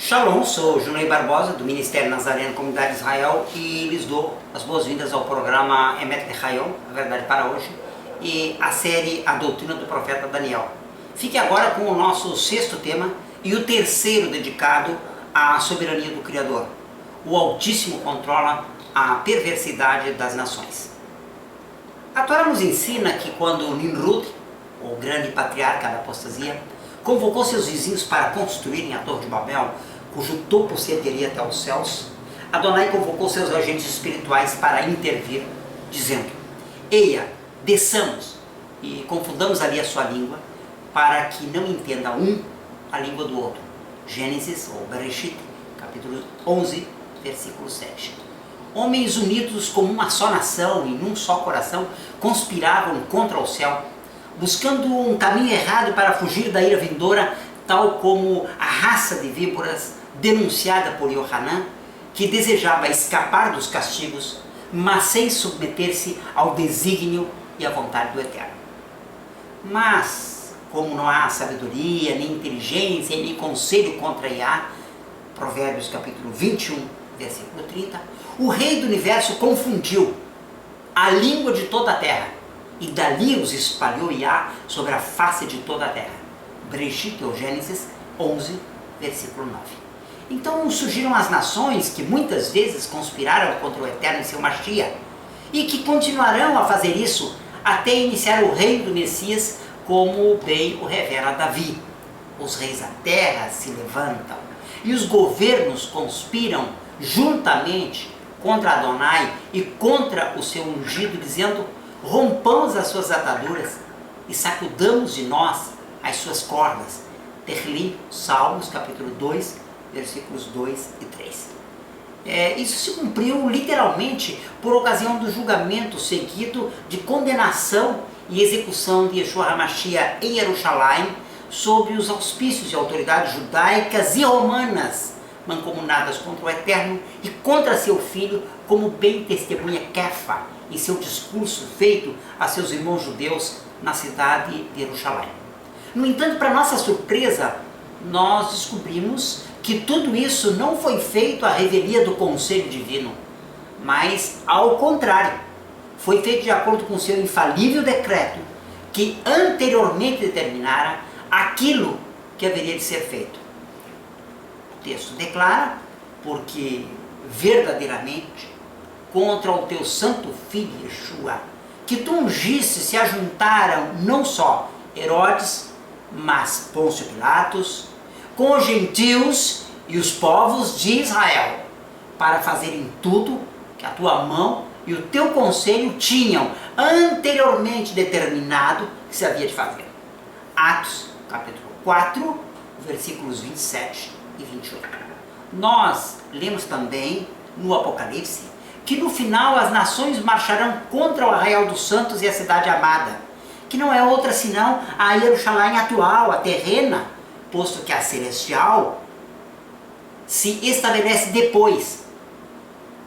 Shalom, sou Junei Barbosa, do Ministério Nazareno Comunidade de Israel, e lhes dou as boas-vindas ao programa Emet Lechayon, a verdade para hoje, e a série A Doutrina do Profeta Daniel. Fique agora com o nosso sexto tema e o terceiro dedicado à soberania do Criador. O Altíssimo controla a perversidade das nações. A Torá nos ensina que quando Nimrud, o grande patriarca da apostasia, convocou seus vizinhos para construírem a Torre de Babel, cujo topo se ergueria até os céus, Adonai convocou seus agentes espirituais para intervir, dizendo: eia, desçamos e confundamos ali a sua língua, para que não entenda um a língua do outro. Gênesis, ou Bereshit, capítulo 11, versículo 7. Homens unidos como uma só nação e num só coração, conspiravam contra o céu, buscando um caminho errado para fugir da ira vindoura, tal como a raça de víboras denunciada por Yohanan, que desejava escapar dos castigos, mas sem submeter-se ao desígnio e à vontade do Eterno. Mas, como não há sabedoria, nem inteligência, nem conselho contra Iá, Provérbios capítulo 21, versículo 30, o Rei do Universo confundiu a língua de toda a terra, e dali os espalhou Iá sobre a face de toda a terra. Bereshit, ou Gênesis 11, versículo 9. Então surgiram as nações que muitas vezes conspiraram contra o Eterno e seu Mashiach, e que continuarão a fazer isso até iniciar o reino do Messias, como bem o revela Davi. Os reis da terra se levantam, e os governos conspiram juntamente contra Adonai e contra o seu ungido, dizendo: rompamos as suas ataduras e sacudamos de nós as suas cordas. Tehillim, Salmos, capítulo 2, versículos 2 e 3. Isso se cumpriu literalmente por ocasião do julgamento seguido de condenação e execução de Yeshua HaMashiach em Jerusalém, sob os auspícios de autoridades judaicas e romanas, mancomunadas contra o Eterno e contra seu filho, como bem testemunha Kefa em seu discurso feito a seus irmãos judeus na cidade de Jerusalém. No entanto, para nossa surpresa, nós descobrimos que tudo isso não foi feito à revelia do conselho divino, mas ao contrário, foi feito de acordo com seu infalível decreto, que anteriormente determinara aquilo que haveria de ser feito. O texto declara: porque verdadeiramente contra o teu santo filho Yeshua, que tu ungiste, se ajuntaram não só Herodes, mas Pôncio Pilatos, com os gentios e os povos de Israel, para fazerem tudo que a tua mão e o teu conselho tinham anteriormente determinado que se havia de fazer. Atos, capítulo 4, versículos 27 e 28. Nós lemos também no Apocalipse que no final as nações marcharão contra o arraial dos santos e a cidade amada, que não é outra senão a Jerusalém atual, a terrena, posto que a celestial se estabelece depois.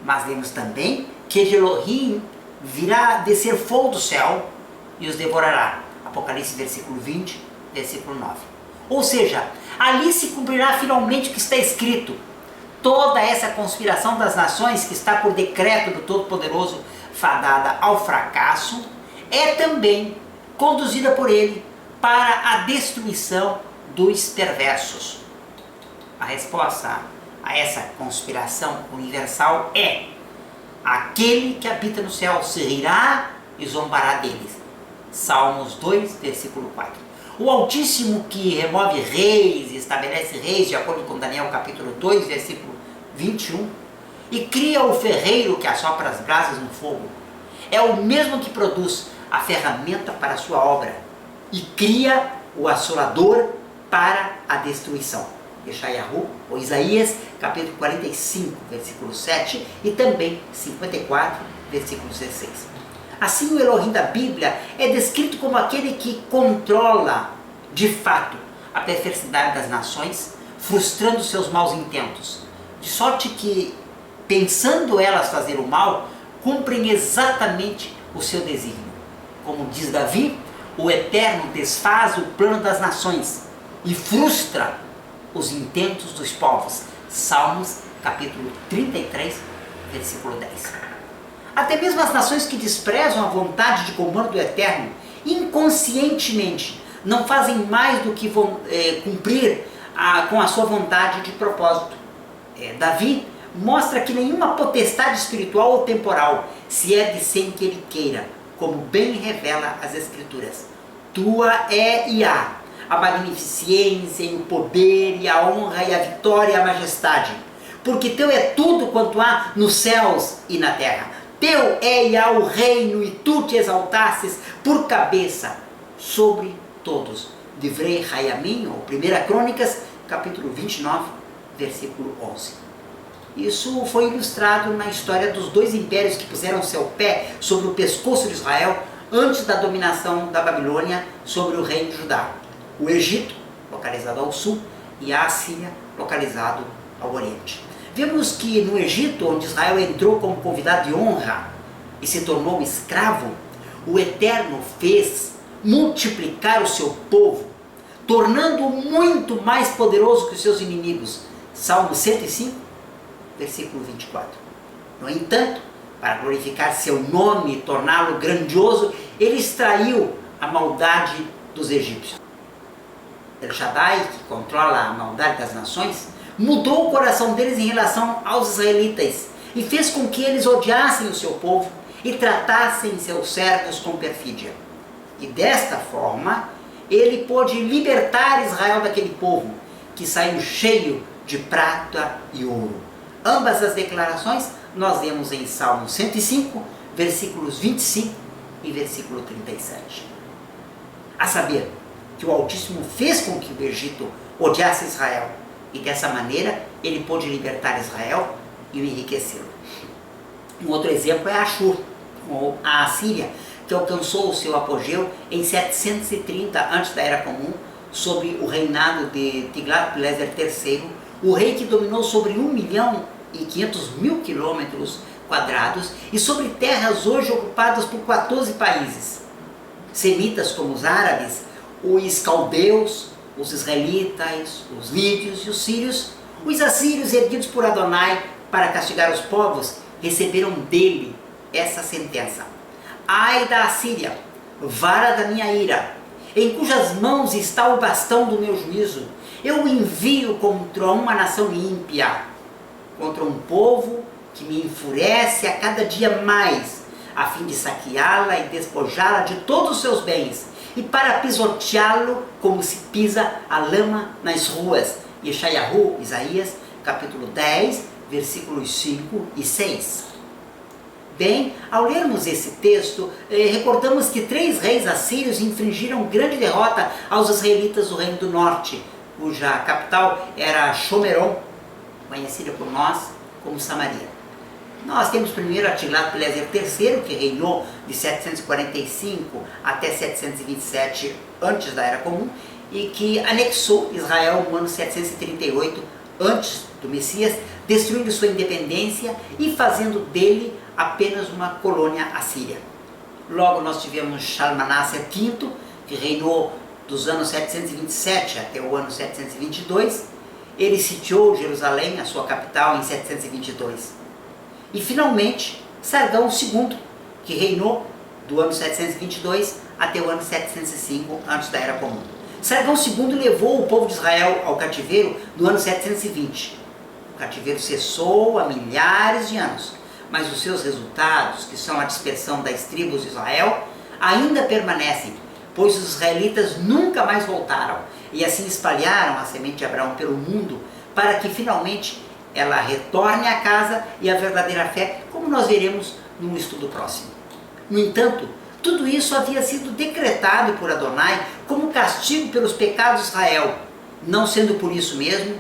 Mas lemos também que de Elohim virá descer fogo do céu e os devorará. Apocalipse, versículo 20, versículo 9. Ou seja, ali se cumprirá finalmente o que está escrito. Toda essa conspiração das nações, que está por decreto do Todo-Poderoso fadada ao fracasso, é também conduzida por ele para a destruição dos perversos. A resposta a essa conspiração universal é: aquele que habita no céu se rirá e zombará deles. Salmos 2, versículo 4. O Altíssimo, que remove reis e estabelece reis, de acordo com Daniel capítulo 2, versículo 21, e cria o ferreiro que assopra as brasas no fogo, é o mesmo que produz a ferramenta para a sua obra e cria o assolador para a destruição. Yeshayahu, ou Isaías, capítulo 45, versículo 7, e também 54, versículo 16. Assim, o Elohim da Bíblia é descrito como aquele que controla, de fato, a perversidade das nações, frustrando seus maus intentos, de sorte que, pensando elas fazer o mal, cumprem exatamente o seu desígnio. Como diz Davi, o Eterno desfaz o plano das nações e frustra os intentos dos povos. Salmos capítulo 33, versículo 10. Até mesmo as nações que desprezam a vontade de comando do Eterno, inconscientemente, não fazem mais do que cumprir com a sua vontade de propósito. Davi mostra que nenhuma potestade espiritual ou temporal se ergue sem que ele queira, como bem revela as Escrituras. Tua é Iá, a magnificência e o poder e a honra e a vitória e a majestade, porque teu é tudo quanto há nos céus e na terra. Teu é Iá o reino, e tu te exaltastes por cabeça sobre todos. Divrei Hayamim, ou 1 Crônicas, capítulo 29, versículo 11. Isso foi ilustrado na história dos dois impérios que puseram seu pé sobre o pescoço de Israel antes da dominação da Babilônia sobre o reino de Judá. O Egito, localizado ao sul, e a Assíria, localizado ao oriente. Vemos que no Egito, onde Israel entrou como convidado de honra e se tornou escravo, o Eterno fez multiplicar o seu povo, tornando-o muito mais poderoso que os seus inimigos. Salmo 105, versículo 24. No entanto, para glorificar seu nome e torná-lo grandioso, ele extraiu a maldade dos egípcios. El Shaddai, que controla a maldade das nações, mudou o coração deles em relação aos israelitas e fez com que eles odiassem o seu povo e tratassem seus servos com perfídia. E desta forma, ele pôde libertar Israel daquele povo que saiu cheio de prata e ouro. Ambas as declarações nós vemos em Salmo 105, versículos 25 e versículo 37. A saber, que o Altíssimo fez com que o Egito odiasse Israel, e dessa maneira ele pôde libertar Israel e o enriquecê-lo. Um outro exemplo é Ashur, ou a Assíria, que alcançou o seu apogeu em 730 antes da Era Comum, sob o reinado de Tiglat-Pileser III, o rei que dominou sobre 1.500.000 quilômetros quadrados e sobre terras hoje ocupadas por 14 países. Semitas como os árabes, os caldeus, os israelitas, os lídios e os sírios, os assírios erguidos por Adonai para castigar os povos, receberam dele essa sentença: ai da Assíria, vara da minha ira, em cujas mãos está o bastão do meu juízo. Eu o envio contra uma nação ímpia, contra um povo que me enfurece a cada dia mais, a fim de saqueá-la e despojá-la de todos os seus bens, e para pisoteá-lo como se pisa a lama nas ruas. Yeshayahu, Isaías, capítulo 10, versículos 5 e 6. Bem, ao lermos esse texto, recordamos que 3 reis assírios infligiram grande derrota aos israelitas do Reino do Norte, cuja capital era Shomeron, conhecida por nós como Samaria. Nós temos primeiro Tiglat-Pileser III, que reinou de 745 até 727 antes da Era Comum, e que anexou Israel no ano 738 antes do Messias, destruindo sua independência e fazendo dele apenas uma colônia assíria. Logo nós tivemos Shalmaneser V, que reinou dos anos 727 até o ano 722. Ele sitiou Jerusalém, a sua capital, em 722. E finalmente Sargão II, que reinou do ano 722 até o ano 705 antes da Era Comum. Sargão II levou o povo de Israel ao cativeiro no ano 720. O cativeiro cessou há milhares de anos, mas os seus resultados, que são a dispersão das tribos de Israel, ainda permanecem, pois os israelitas nunca mais voltaram e assim espalharam a semente de Abraão pelo mundo, para que finalmente ela retorne à casa e à verdadeira fé, como nós veremos num estudo próximo. No entanto, tudo isso havia sido decretado por Adonai como castigo pelos pecados de Israel, não sendo por isso mesmo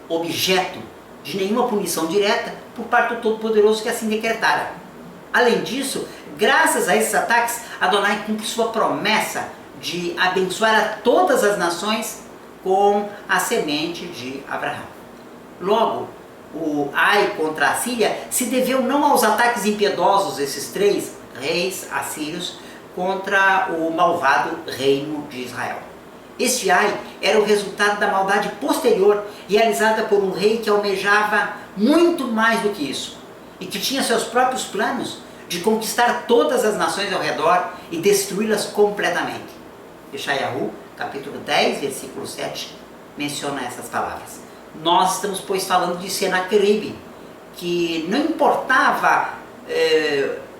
objeto de nenhuma punição direta por parte do Todo-Poderoso que assim decretara. Além disso, graças a esses ataques, Adonai cumpre sua promessa de abençoar a todas as nações com a semente de Abraão. Logo, o ai contra a Síria se deveu não aos ataques impiedosos desses 3 reis assírios contra o malvado reino de Israel. Este ai era o resultado da maldade posterior, realizada por um rei que almejava muito mais do que isso, e que tinha seus próprios planos de conquistar todas as nações ao redor e destruí-las completamente. Yeshayahu, capítulo 10, versículo 7, menciona essas palavras. Nós estamos, pois, falando de Senaqueribe, que não importava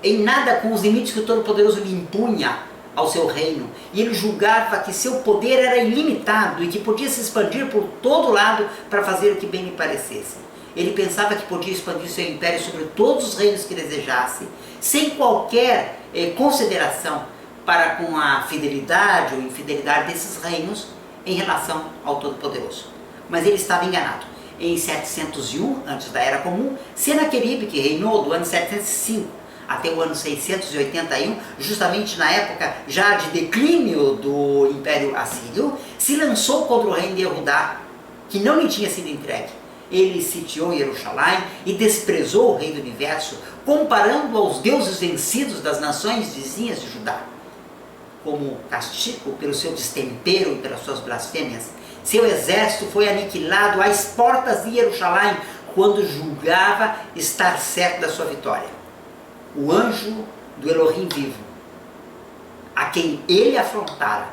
em nada com os limites que o Todo-Poderoso lhe impunha ao seu reino, e ele julgava que seu poder era ilimitado e que podia se expandir por todo lado para fazer o que bem lhe parecesse. Ele pensava que podia expandir seu império sobre todos os reinos que desejasse, sem qualquer consideração para com a fidelidade ou infidelidade desses reinos em relação ao Todo-Poderoso. Mas ele estava enganado. Em 701, antes da Era Comum, Senaqueribe, que reinou do ano 705 até o ano 681, justamente na época já de declínio do Império Assírio, se lançou contra o reino de Yehudá, que não lhe tinha sido entregue. Ele sitiou Jerusalém e desprezou o rei do universo, comparando aos deuses vencidos das nações vizinhas de Judá. Como castigo pelo seu destempero e pelas suas blasfêmias, seu exército foi aniquilado às portas de Jerusalém, quando julgava estar certo da sua vitória. O anjo do Elohim vivo, a quem ele afrontara,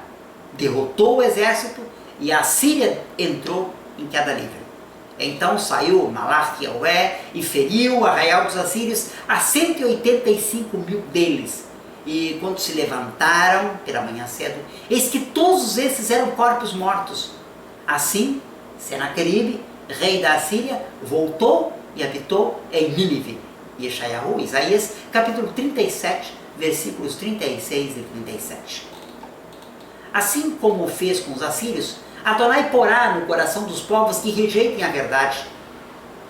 derrotou o exército e a Síria entrou em queda livre. Então saiu Malach Yahweh e feriu o arraial dos assírios a 185.000 deles. E quando se levantaram pela manhã cedo, eis que todos esses eram corpos mortos. Assim, Senaqueribe, rei da Assíria, voltou e habitou em Nínive. Yeshayahu, Isaías, capítulo 37, versículos 36 e 37. Assim como fez com os assírios, Adonai porá no coração dos povos que rejeitem a verdade,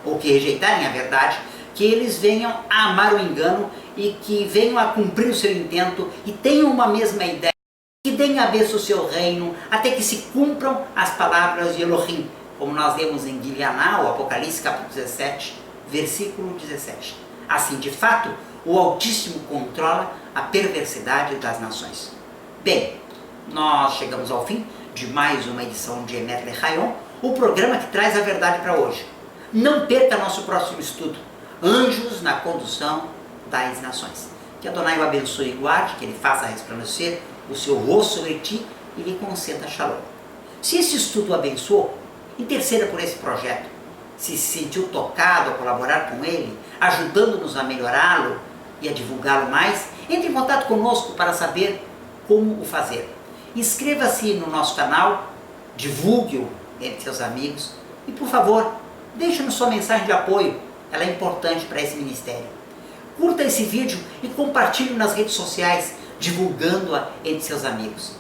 ou que rejeitarem a verdade, que eles venham a amar o engano e que venham a cumprir o seu intento e tenham uma mesma ideia, que deem a vez o seu reino, até que se cumpram as palavras de Elohim, como nós lemos em Gileaná, o Apocalipse, capítulo 17, versículo 17. Assim, de fato, o Altíssimo controla a perversidade das nações. Bem, nós chegamos ao fim de mais uma edição de Emet Lechayon, o programa que traz a verdade para hoje. Não perca nosso próximo estudo, Anjos na Condução das Nações. Que Adonai o abençoe e guarde, que ele faça resplandecer o seu rosto sobre ti e lhe conceda shalom. Se esse estudo o abençoou, interceda por esse projeto. Se sentiu tocado a colaborar com ele, ajudando-nos a melhorá-lo e a divulgá-lo mais, entre em contato conosco para saber como o fazer. Inscreva-se no nosso canal, divulgue-o entre seus amigos e, por favor, deixe-nos sua mensagem de apoio, ela é importante para esse ministério. Curta esse vídeo e compartilhe nas redes sociais, divulgando-a entre seus amigos.